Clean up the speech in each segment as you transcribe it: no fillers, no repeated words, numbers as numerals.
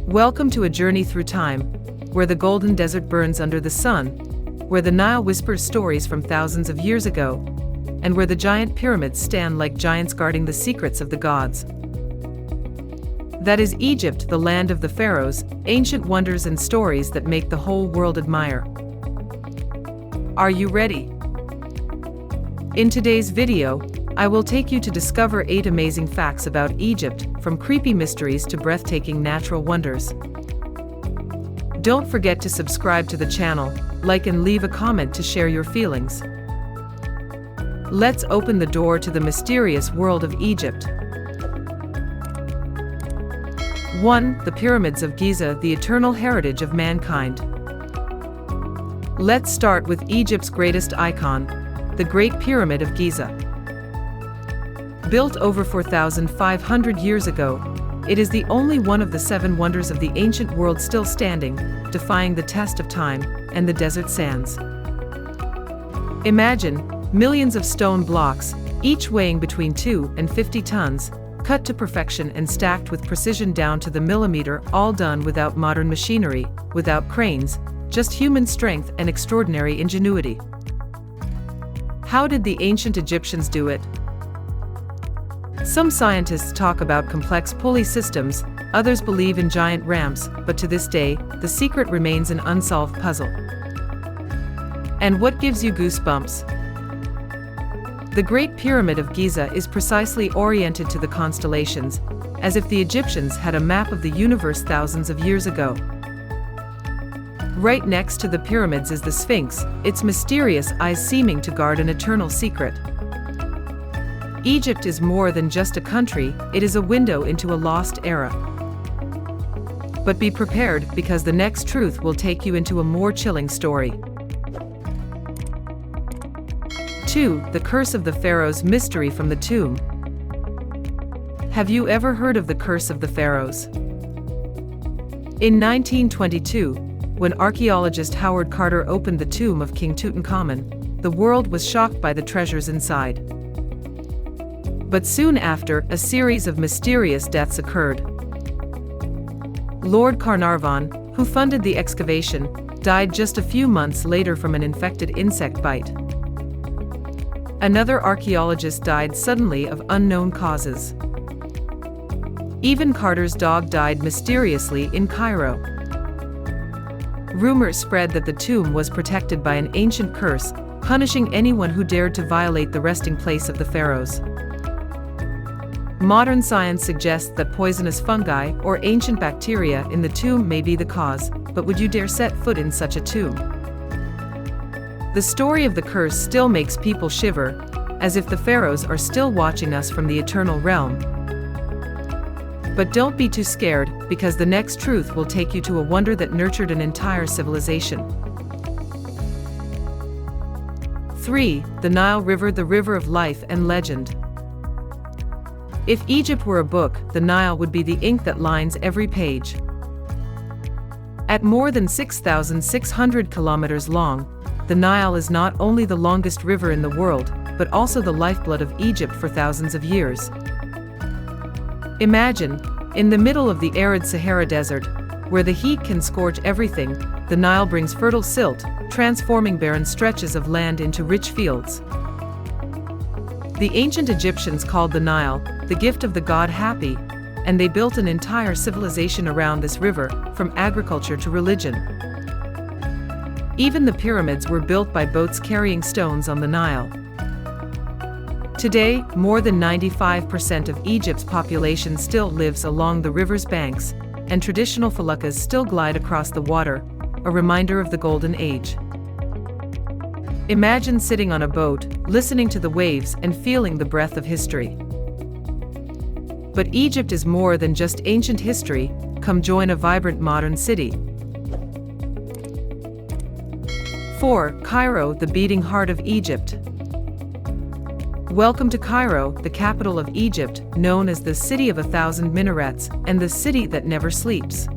Welcome to a journey through time, where the golden desert burns under the sun, where the Nile whispers stories from thousands of years ago, and where the giant pyramids stand like giants guarding the secrets of the gods. That is Egypt, the land of the pharaohs, ancient wonders and stories that make the whole world admire. Are you ready? In today's video, I will take you to discover 8 amazing facts about Egypt, from creepy mysteries to breathtaking natural wonders. Don't forget to subscribe to the channel, like and leave a comment to share your feelings. Let's open the door to the mysterious world of Egypt. 1. The Pyramids of Giza, the eternal heritage of mankind. Let's start with Egypt's greatest icon, the Great Pyramid of Giza. Built over 4,500 years ago, it is the only one of the 7 wonders of the ancient world still standing, defying the test of time and the desert sands. Imagine millions of stone blocks, each weighing between 2 and 50 tons, cut to perfection and stacked with precision down to the millimeter, all done without modern machinery, without cranes, just human strength and extraordinary ingenuity. How did the ancient Egyptians do it? Some scientists talk about complex pulley systems, others believe in giant ramps, but to this day, the secret remains an unsolved puzzle. And what gives you goosebumps? The Great Pyramid of Giza is precisely oriented to the constellations, as if the Egyptians had a map of the universe thousands of years ago. Right next to the pyramids is the Sphinx, its mysterious eyes seeming to guard an eternal secret. Egypt is more than just a country, it is a window into a lost era. But be prepared, because the next truth will take you into a more chilling story. 2. The Curse of the Pharaohs, mystery from the tomb. Have you ever heard of the Curse of the Pharaohs? In 1922, when archaeologist Howard Carter opened the tomb of King Tutankhamun, the world was shocked by the treasures inside. But soon after, a series of mysterious deaths occurred. Lord Carnarvon, who funded the excavation, died just a few months later from an infected insect bite. Another archaeologist died suddenly of unknown causes. Even Carter's dog died mysteriously in Cairo. Rumors spread that the tomb was protected by an ancient curse, punishing anyone who dared to violate the resting place of the pharaohs. Modern science suggests that poisonous fungi or ancient bacteria in the tomb may be the cause, but would you dare set foot in such a tomb? The story of the curse still makes people shiver, as if the pharaohs are still watching us from the eternal realm. But don't be too scared, because the next truth will take you to a wonder that nurtured an entire civilization. 3. The Nile River, the river of life and legend. If Egypt were a book, the Nile would be the ink that lines every page. At more than 6,600 kilometers long, the Nile is not only the longest river in the world, but also the lifeblood of Egypt for thousands of years. Imagine, in the middle of the arid Sahara Desert, where the heat can scorch everything, the Nile brings fertile silt, transforming barren stretches of land into rich fields. The ancient Egyptians called the Nile the gift of the god Hapi, and they built an entire civilization around this river, from agriculture to religion. Even the pyramids were built by boats carrying stones on the Nile. Today, more than 95% of Egypt's population still lives along the river's banks, and traditional feluccas still glide across the water, a reminder of the Golden Age. Imagine sitting on a boat, listening to the waves and feeling the breath of history. But Egypt is more than just ancient history. Come join a vibrant modern city. 4. Cairo, the beating heart of Egypt. Welcome to Cairo, the capital of Egypt, known as the City of 1,000 Minarets, and the city that never sleeps.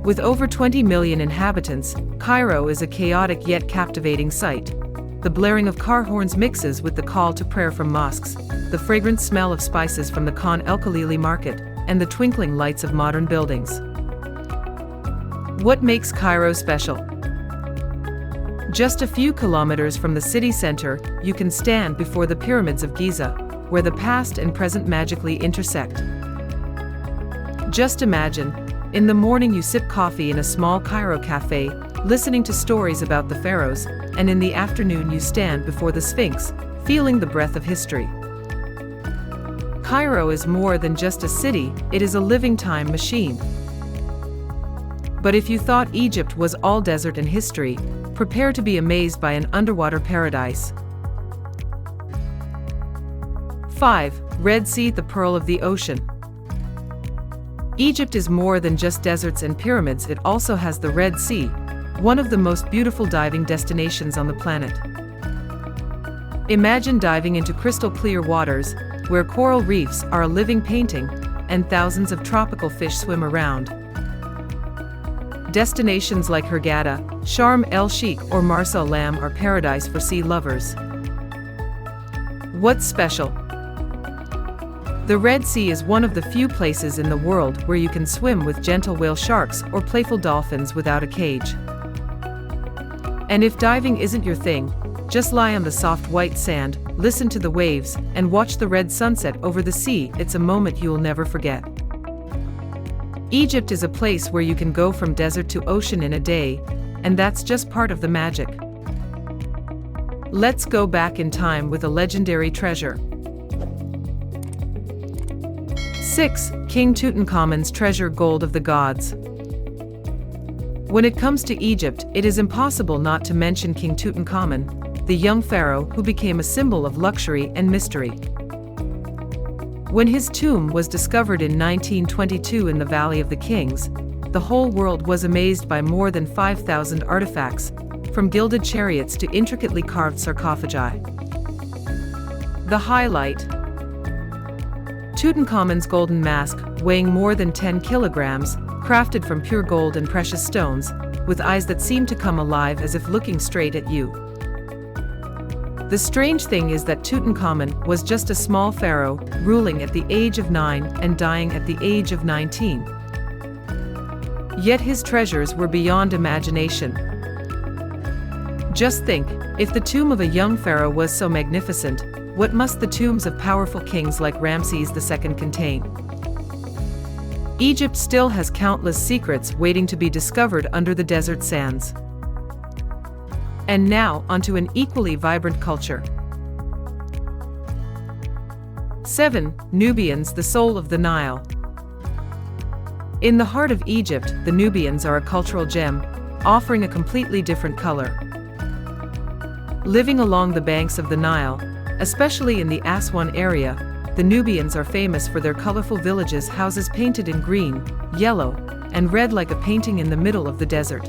With over 20 million inhabitants, Cairo is a chaotic yet captivating sight. The blaring of car horns mixes with the call to prayer from mosques, the fragrant smell of spices from the Khan el Khalili market, and the twinkling lights of modern buildings. What makes Cairo special? Just a few kilometers from the city center, you can stand before the pyramids of Giza, where the past and present magically intersect. Just imagine, in the morning you sip coffee in a small Cairo cafe, listening to stories about the pharaohs, and in the afternoon you stand before the Sphinx, feeling the breath of history. Cairo is more than just a city, it is a living time machine. But if you thought Egypt was all desert and history, prepare to be amazed by an underwater paradise. 5. Red Sea, the pearl of the ocean. Egypt is more than just deserts and pyramids, it also has the Red Sea, one of the most beautiful diving destinations on the planet. Imagine diving into crystal clear waters, where coral reefs are a living painting, and thousands of tropical fish swim around. Destinations like Hurghada, Sharm el-Sheikh or Marsa Alam are paradise for sea lovers. What's special? The Red Sea is one of the few places in the world where you can swim with gentle whale sharks or playful dolphins without a cage. And if diving isn't your thing, just lie on the soft white sand, listen to the waves, and watch the red sunset over the sea. It's a moment you'll never forget. Egypt is a place where you can go from desert to ocean in a day, and that's just part of the magic. Let's go back in time with a legendary treasure. 6. King Tutankhamun's treasure, gold of the gods. When it comes to Egypt, it is impossible not to mention King Tutankhamun, the young pharaoh who became a symbol of luxury and mystery. When his tomb was discovered in 1922 in the Valley of the Kings, the whole world was amazed by more than 5,000 artifacts, from gilded chariots to intricately carved sarcophagi. The highlight: Tutankhamun's golden mask, weighing more than 10 kilograms, crafted from pure gold and precious stones, with eyes that seem to come alive as if looking straight at you. The strange thing is that Tutankhamun was just a small pharaoh, ruling at the age of 9 and dying at the age of 19. Yet his treasures were beyond imagination. Just think, if the tomb of a young pharaoh was so magnificent, what must the tombs of powerful kings like Ramses II contain? Egypt still has countless secrets waiting to be discovered under the desert sands. And now, onto an equally vibrant culture. 7. Nubians, the soul of the Nile. In the heart of Egypt, the Nubians are a cultural gem, offering a completely different color. Living along the banks of the Nile, especially in the Aswan area, the Nubians are famous for their colorful villages, houses painted in green, yellow, and red like a painting in the middle of the desert.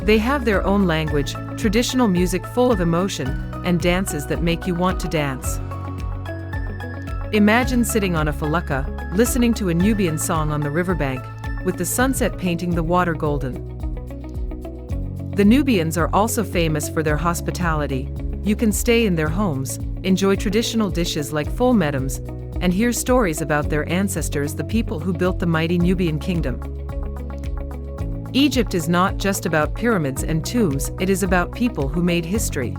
They have their own language, traditional music full of emotion, and dances that make you want to dance. Imagine sitting on a felucca, listening to a Nubian song on the riverbank, with the sunset painting the water golden. The Nubians are also famous for their hospitality. You can stay in their homes, enjoy traditional dishes like full medams, and hear stories about their ancestors, the people who built the mighty Nubian kingdom. Egypt is not just about pyramids and tombs, it is about people who made history.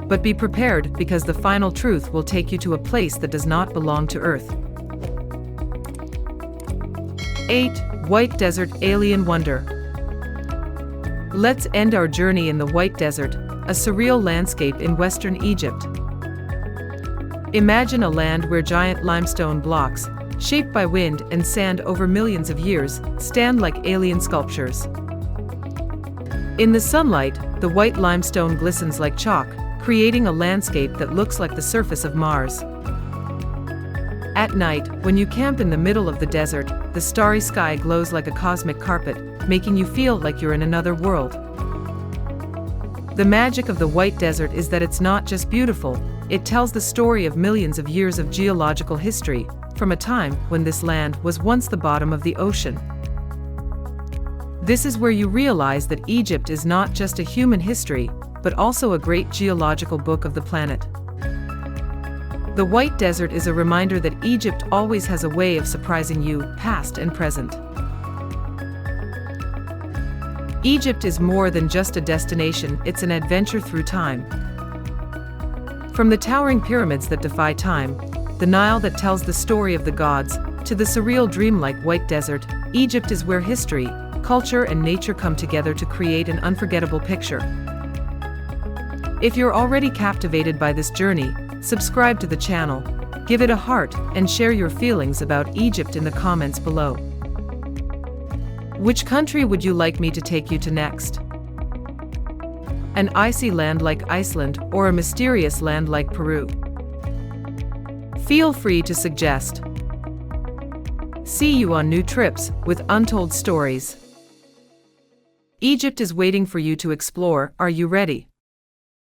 But be prepared, because the final truth will take you to a place that does not belong to Earth. 8. White Desert, alien wonder. Let's end our journey in the White Desert, a surreal landscape in western Egypt. Imagine a land where giant limestone blocks, shaped by wind and sand over millions of years, stand like alien sculptures. In the sunlight, the white limestone glistens like chalk, creating a landscape that looks like the surface of Mars. At night, when you camp in the middle of the desert, the starry sky glows like a cosmic carpet, making you feel like you're in another world. The magic of the White Desert is that it's not just beautiful, it tells the story of millions of years of geological history, from a time when this land was once the bottom of the ocean. This is where you realize that Egypt is not just a human history, but also a great geological book of the planet. The White Desert is a reminder that Egypt always has a way of surprising you, past and present. Egypt is more than just a destination, it's an adventure through time. From the towering pyramids that defy time, the Nile that tells the story of the gods, to the surreal dreamlike White Desert, Egypt is where history, culture and nature come together to create an unforgettable picture. If you're already captivated by this journey, subscribe to the channel, give it a heart, and share your feelings about Egypt in the comments below. Which country would you like me to take you to next? An icy land like Iceland or a mysterious land like Peru? Feel free to suggest. See you on new trips with untold stories. Egypt is waiting for you to explore. Are you ready?